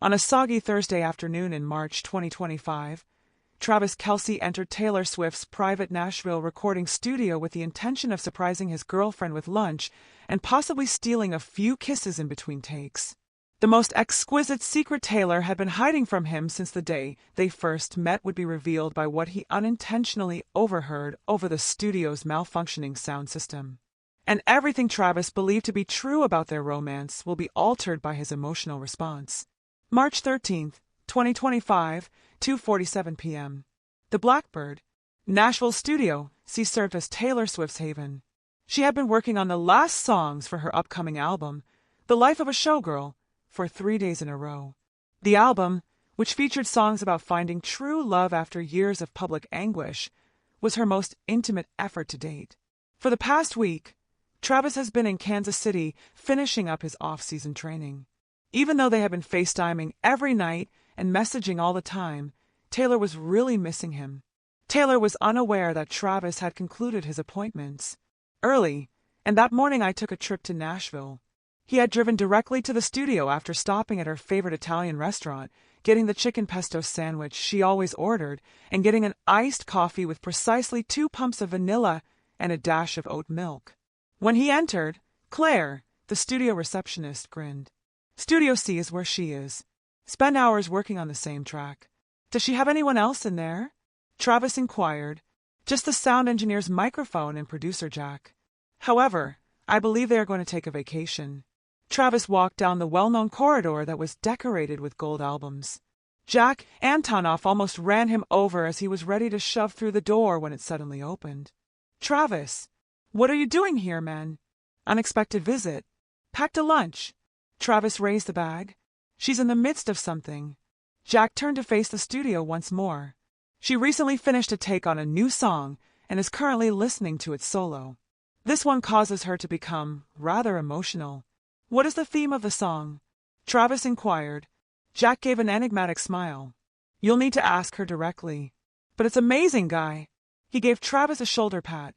On a soggy Thursday afternoon in March 2025, Travis Kelce entered Taylor Swift's private Nashville recording studio with the intention of surprising his girlfriend with lunch and possibly stealing a few kisses in between takes. The most exquisite secret Taylor had been hiding from him since the day they first met would be revealed by what he unintentionally overheard over the studio's malfunctioning sound system. And everything Travis believed to be true about their romance will be altered by his emotional response. March 13, 2025, 2:47 p.m. The Blackbird, Nashville studio, served as Taylor Swift's haven. She had been working on the last songs for her upcoming album, The Life of a Showgirl, for 3 days in a row. The album, which featured songs about finding true love after years of public anguish, was her most intimate effort to date. For the past week, Travis has been in Kansas City finishing up his off-season training. Even though they had been FaceTiming every night and messaging all the time, Taylor was really missing him. Taylor was unaware that Travis had concluded his appointments early, and that morning I took a trip to Nashville. He had driven directly to the studio after stopping at her favorite Italian restaurant, getting the chicken pesto sandwich she always ordered, and getting an iced coffee with precisely 2 pumps of vanilla and a dash of oat milk. When he entered, Claire, the studio receptionist, grinned. Studio C is where she is. Spend hours working on the same track. Does she have anyone else in there? Travis inquired. Just the sound engineer's microphone and producer Jack. However, I believe they are going to take a vacation. Travis walked down the well-known corridor that was decorated with gold albums. Jack Antonoff almost ran him over as he was ready to shove through the door when it suddenly opened. Travis, what are you doing here, man? Unexpected visit. Packed a lunch. Travis raised the bag. She's in the midst of something. Jack turned to face the studio once more. She recently finished a take on a new song and is currently listening to it solo. This one causes her to become rather emotional. What is the theme of the song? Travis inquired. Jack gave an enigmatic smile. You'll need to ask her directly. But it's amazing, guy. He gave Travis a shoulder pat.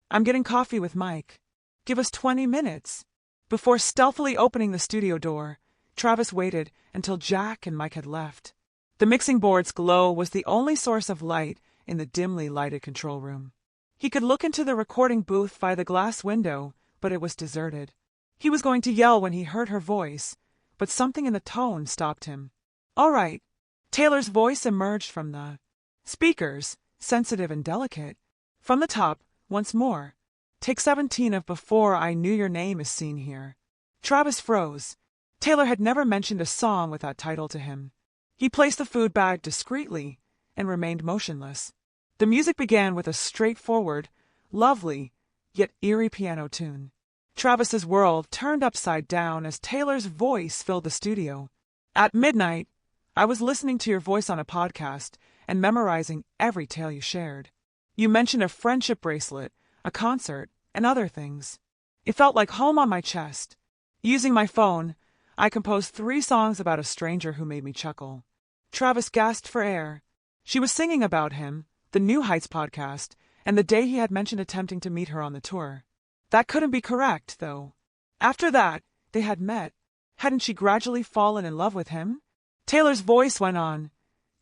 I'm getting coffee with Mike. Give us 20 minutes. Before stealthily opening the studio door, Travis waited until Jack and Mike had left. The mixing board's glow was the only source of light in the dimly lighted control room. He could look into the recording booth via the glass window, but it was deserted. He was going to yell when he heard her voice, but something in the tone stopped him. All right. Taylor's voice emerged from the speakers, sensitive and delicate. From the top, once more. Take 17 of Before I Knew Your Name is seen here. Travis froze. Taylor had never mentioned a song with that title to him. He placed the food bag discreetly and remained motionless. The music began with a straightforward, lovely, yet eerie piano tune. Travis's world turned upside down as Taylor's voice filled the studio. At midnight, I was listening to your voice on a podcast and memorizing every tale you shared. You mentioned a friendship bracelet, a concert, and other things. It felt like home on my chest. Using my phone, I composed 3 songs about a stranger who made me chuckle. Travis gasped for air. She was singing about him, the New Heights podcast, and the day he had mentioned attempting to meet her on the tour. That couldn't be correct, though. After that, they had met. Hadn't she gradually fallen in love with him? Taylor's voice went on,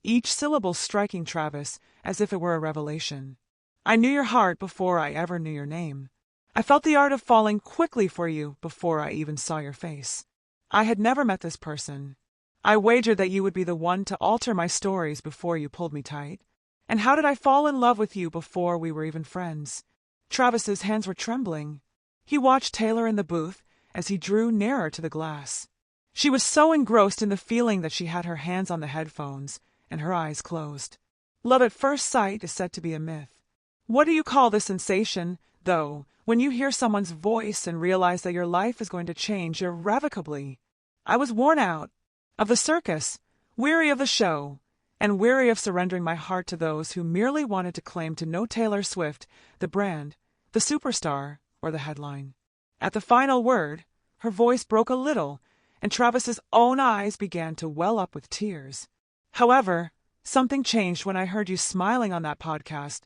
each syllable striking Travis as if it were a revelation. I knew your heart before I ever knew your name. I felt the art of falling quickly for you before I even saw your face. I had never met this person. I wagered that you would be the one to alter my stories before you pulled me tight. And how did I fall in love with you before we were even friends? Travis's hands were trembling. He watched Taylor in the booth as he drew nearer to the glass. She was so engrossed in the feeling that she had her hands on the headphones and her eyes closed. Love at first sight is said to be a myth. What do you call the sensation, though, when you hear someone's voice and realize that your life is going to change irrevocably? I was worn out of the circus, weary of the show, and weary of surrendering my heart to those who merely wanted to claim to know Taylor Swift, the brand, the superstar, or the headline. At the final word, her voice broke a little, and Travis's own eyes began to well up with tears. However, something changed when I heard you smiling on that podcast,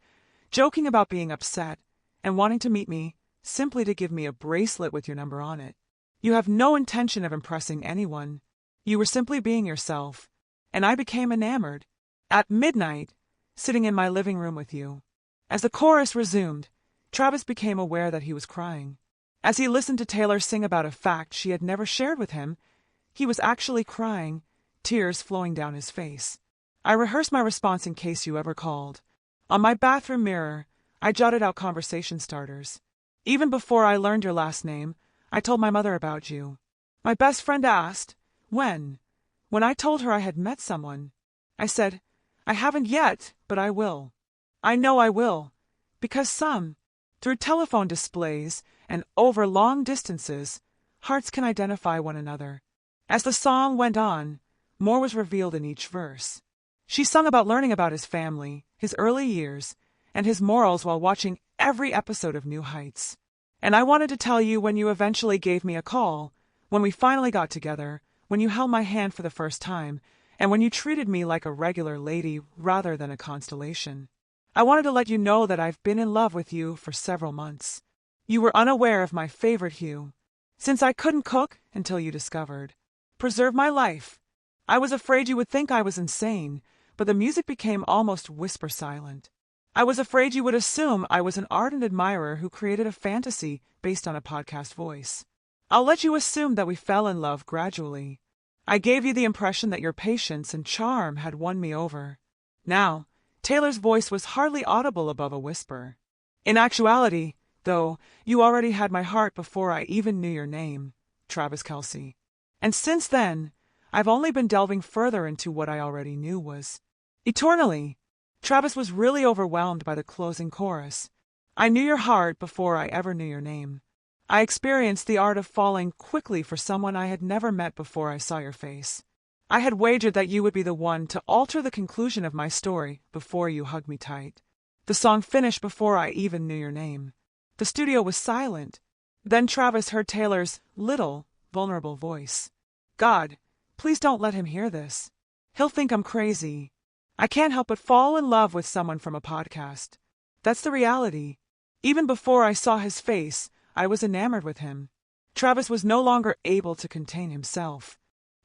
joking about being upset, and wanting to meet me simply to give me a bracelet with your number on it. You have no intention of impressing anyone. You were simply being yourself, and I became enamored. At midnight, sitting in my living room with you. As the chorus resumed, Travis became aware that he was crying. As he listened to Taylor sing about a fact she had never shared with him, he was actually crying, tears flowing down his face. I rehearsed my response in case you ever called. On my bathroom mirror, I jotted out conversation starters. Even before I learned your last name, I told my mother about you. My best friend asked, when? When I told her I had met someone, I said, I haven't yet, but I will. I know I will, because through telephone displays and over long distances, hearts can identify one another. As the song went on, more was revealed in each verse. She sung about learning about his family, his early years, and his morals while watching every episode of New Heights. And I wanted to tell you when you eventually gave me a call, when we finally got together, when you held my hand for the first time, and when you treated me like a regular lady rather than a constellation. I wanted to let you know that I've been in love with you for several months. You were unaware of my favorite hue, since I couldn't cook until you discovered. Preserve my life. I was afraid you would think I was insane, but the music became almost whisper silent. I was afraid you would assume I was an ardent admirer who created a fantasy based on a podcast voice. I'll let you assume that we fell in love gradually. I gave you the impression that your patience and charm had won me over. Now, Taylor's voice was hardly audible above a whisper. In actuality, though, you already had my heart before I even knew your name, Travis Kelce. And since then, I've only been delving further into what I already knew was eternally. Travis was really overwhelmed by the closing chorus. I knew your heart before I ever knew your name. I experienced the art of falling quickly for someone I had never met before I saw your face. I had wagered that you would be the one to alter the conclusion of my story before you hugged me tight. The song finished before I even knew your name. The studio was silent. Then Travis heard Taylor's little, vulnerable voice. God, please don't let him hear this. He'll think I'm crazy. I can't help but fall in love with someone from a podcast. That's the reality. Even before I saw his face, I was enamored with him. Travis was no longer able to contain himself.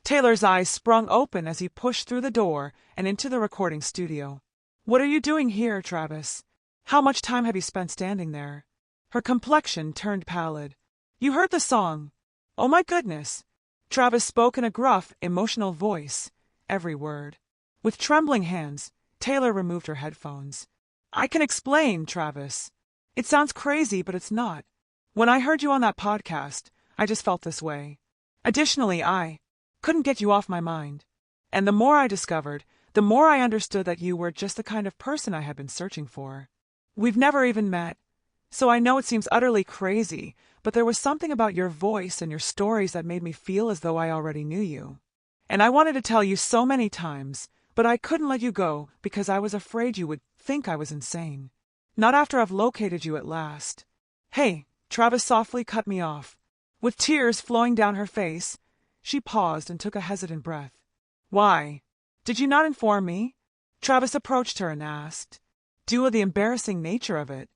Taylor's eyes sprung open as he pushed through the door and into the recording studio. What are you doing here, Travis? How much time have you spent standing there? Her complexion turned pallid. You heard the song. Oh my goodness. Travis spoke in a gruff, emotional voice, every word. With trembling hands, Taylor removed her headphones. I can explain, Travis. It sounds crazy, but it's not. When I heard you on that podcast, I just felt this way. Additionally, I couldn't get you off my mind. And the more I discovered, the more I understood that you were just the kind of person I had been searching for. We've never even met, so I know it seems utterly crazy, but there was something about your voice and your stories that made me feel as though I already knew you. And I wanted to tell you so many times, but I couldn't let you go because I was afraid you would think I was insane. Not after I've located you at last. Hey, Travis softly cut me off. With tears flowing down her face, she paused and took a hesitant breath. Why? Did you not inform me? Travis approached her and asked, due to the embarrassing nature of it.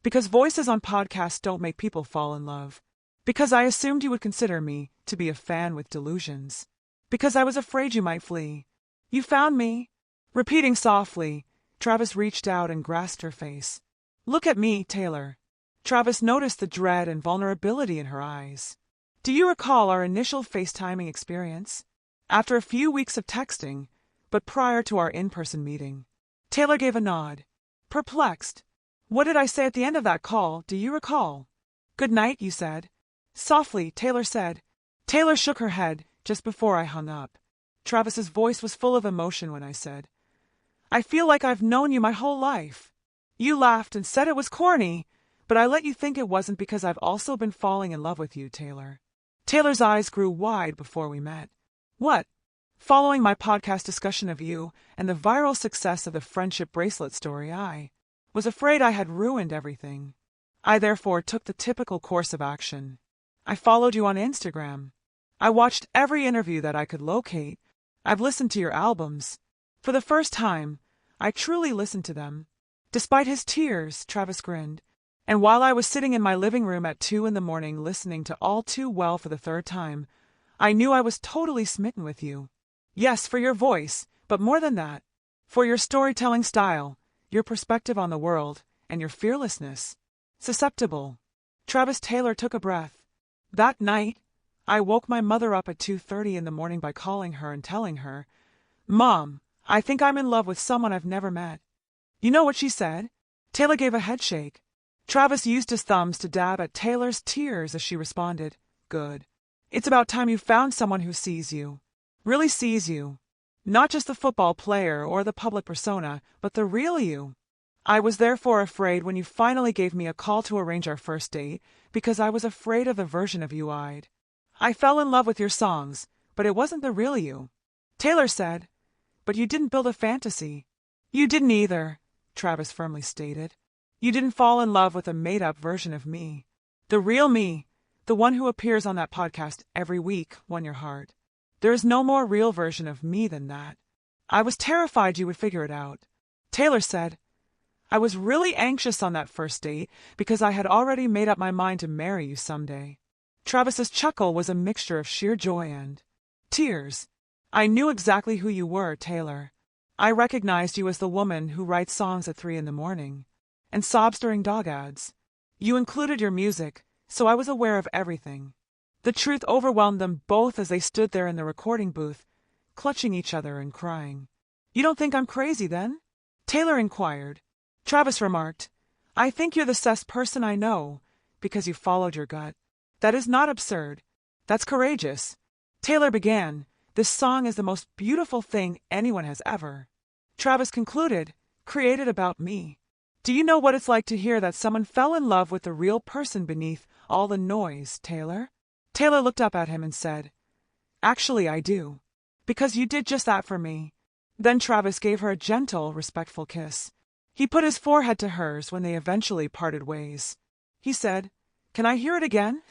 Because voices on podcasts don't make people fall in love. Because I assumed you would consider me to be a fan with delusions. Because I was afraid you might flee. You found me. Repeating softly, Travis reached out and grasped her face. Look at me, Taylor. Travis noticed the dread and vulnerability in her eyes. Do you recall our initial FaceTiming experience? After a few weeks of texting, but prior to our in-person meeting. Taylor gave a nod. Perplexed. What did I say at the end of that call, do you recall? Good night, you said. Softly, Taylor said. Taylor shook her head just before I hung up. Travis's voice was full of emotion when I said, I feel like I've known you my whole life. You laughed and said it was corny, but I let you think it wasn't because I've also been falling in love with you, Taylor. Taylor's eyes grew wide before we met. What? Following my podcast discussion of you and the viral success of the friendship bracelet story, I was afraid I had ruined everything. I therefore took the typical course of action. I followed you on Instagram. I watched every interview that I could locate. I've listened to your albums. For the first time, I truly listened to them. Despite his tears, Travis grinned. And while I was sitting in my living room at 2 a.m. listening to All Too Well for the third time, I knew I was totally smitten with you. Yes, for your voice, but more than that, for your storytelling style, your perspective on the world, and your fearlessness. Susceptible. Travis Taylor took a breath. That night, I woke my mother up at 2:30 in the morning by calling her and telling her, "Mom, I think I'm in love with someone I've never met." You know what she said? Taylor gave a headshake. Travis used his thumbs to dab at Taylor's tears as she responded, "Good. It's about time you found someone who sees you. Really sees you. Not just the football player or the public persona, but the real you. I was therefore afraid when you finally gave me a call to arrange our first date, because I was afraid of the version of you I'd. I fell in love with your songs, but it wasn't the real you." Taylor said, "But you didn't build a fantasy." "You didn't either," Travis firmly stated. "You didn't fall in love with a made-up version of me. The real me, the one who appears on that podcast every week, won your heart. There is no more real version of me than that. I was terrified you would figure it out." Taylor said, "I was really anxious on that first date because I had already made up my mind to marry you someday." Travis's chuckle was a mixture of sheer joy and tears. "I knew exactly who you were, Taylor. I recognized you as the woman who writes songs at 3 in the morning and sobs during dog ads. You included your music, so I was aware of everything." The truth overwhelmed them both as they stood there in the recording booth, clutching each other and crying. "You don't think I'm crazy, then?" Taylor inquired. Travis remarked, "I think you're the best person I know, because you followed your gut. That is not absurd. That's courageous." Taylor began, "This song is the most beautiful thing anyone has ever." Travis concluded, "Created about me. Do you know what it's like to hear that someone fell in love with the real person beneath all the noise, Taylor?" Taylor looked up at him and said, "Actually, I do. Because you did just that for me." Then Travis gave her a gentle, respectful kiss. He put his forehead to hers when they eventually parted ways. He said, "Can I hear it again?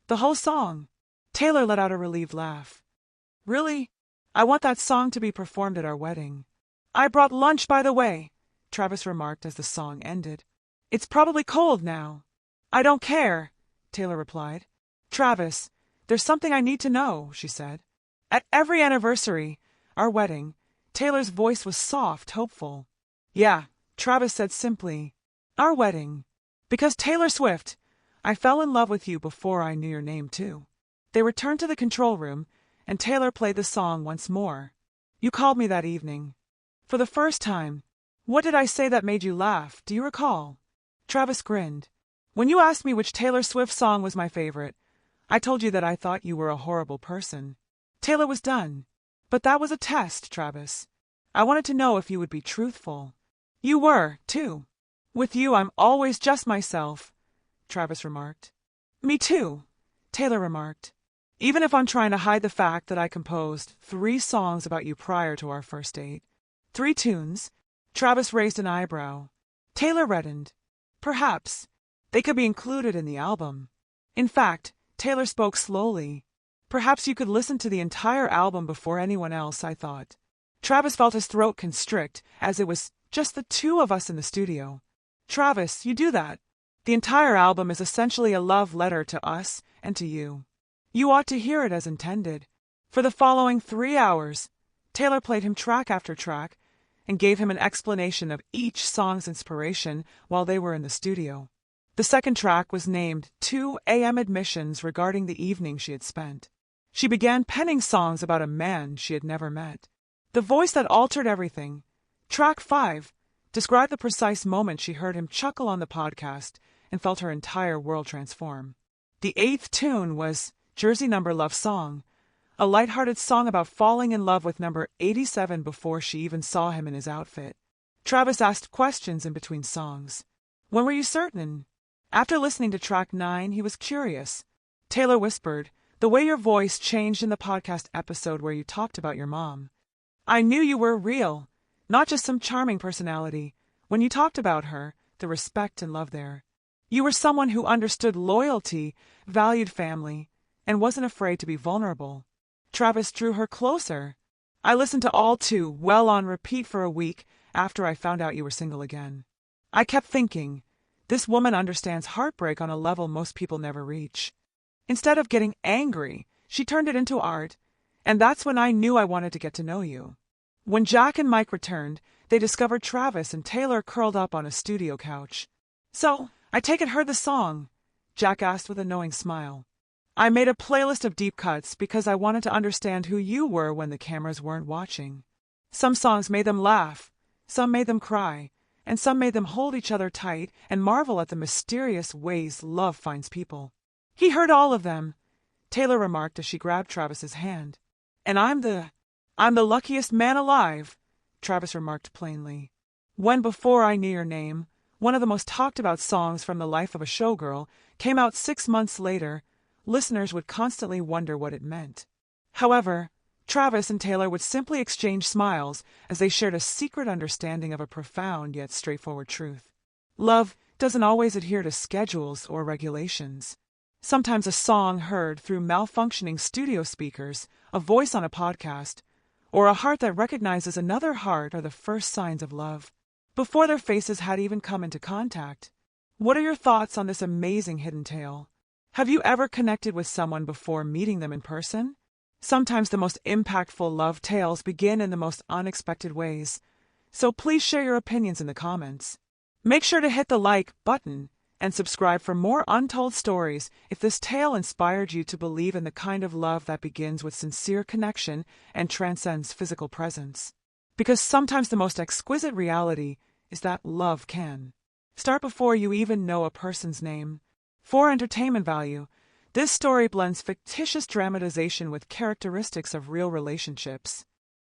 The whole song?" Taylor let out a relieved laugh. "Really? I want that song to be performed at our wedding." "I brought lunch, by the way," Travis remarked as the song ended. "It's probably cold now." "I don't care," Taylor replied. "Travis, there's something I need to know," she said. At every anniversary, our wedding, Taylor's voice was soft, hopeful. "Yeah," Travis said simply, "our wedding. Because Taylor Swift, I fell in love with you before I knew your name, too." They returned to the control room, and Taylor played the song once more. "You called me that evening. For the first time. What did I say that made you laugh? Do you recall?" Travis grinned. "When you asked me which Taylor Swift song was my favorite, I told you that I thought you were a horrible person." Taylor was done. "But that was a test, Travis. I wanted to know if you would be truthful." "You were, too." "With you, I'm always just myself," Travis remarked. "Me too," Taylor remarked. "Even if I'm trying to hide the fact that I composed 3 songs about you prior to our first date." 3 tunes? Travis raised an eyebrow. Taylor reddened. "Perhaps. They could be included in the album." In fact, Taylor spoke slowly. "Perhaps you could listen to the entire album before anyone else, I thought." Travis felt his throat constrict, as it was just the 2 of us in the studio. "Travis, you do that. The entire album is essentially a love letter to us and to you. You ought to hear it as intended." For the following 3 hours, Taylor played him track after track and gave him an explanation of each song's inspiration while they were in the studio. The second track was named 2 a.m. Admissions regarding the evening she had spent. She began penning songs about a man she had never met. The voice that altered everything, track 5, described the precise moment she heard him chuckle on the podcast and felt her entire world transform. The 8th tune was Jersey Number Love Song, a lighthearted song about falling in love with number 87 before she even saw him in his outfit. Travis asked questions in between songs. "When were you certain?" After listening to track 9, he was curious. Taylor whispered, "The way your voice changed in the podcast episode where you talked about your mom. I knew you were real, not just some charming personality. When you talked about her, the respect and love there. You were someone who understood loyalty, valued family, and wasn't afraid to be vulnerable." Travis drew her closer. "I listened to all 2 well on repeat for a week after I found out you were single again. I kept thinking, this woman understands heartbreak on a level most people never reach. Instead of getting angry, She turned it into art, and that's when I knew I wanted to get to know you." When Jack and Mike returned, they discovered Travis and Taylor curled up on a studio couch. "So, I take it heard the song?" Jack asked with a knowing smile. "I made a playlist of deep cuts because I wanted to understand who you were when the cameras weren't watching. Some songs made them laugh, some made them cry, and some made them hold each other tight and marvel at the mysterious ways love finds people." "He heard all of them," Taylor remarked as she grabbed Travis's hand. "And I'm the luckiest man alive," Travis remarked plainly. When Before I Knew Your Name, one of the most talked about songs from the life of a showgirl, came out 6 months later, listeners would constantly wonder what it meant. However, Travis and Taylor would simply exchange smiles as they shared a secret understanding of a profound yet straightforward truth. Love doesn't always adhere to schedules or regulations. Sometimes a song heard through malfunctioning studio speakers, a voice on a podcast, or a heart that recognizes another heart are the first signs of love, before their faces had even come into contact. What are your thoughts on this amazing hidden tale? Have you ever connected with someone before meeting them in person? Sometimes the most impactful love tales begin in the most unexpected ways, so please share your opinions in the comments. Make sure to hit the like button and subscribe for more untold stories if this tale inspired you to believe in the kind of love that begins with sincere connection and transcends physical presence. Because sometimes the most exquisite reality is that love can start before you even know a person's name. For entertainment value, this story blends fictitious dramatization with characteristics of real relationships.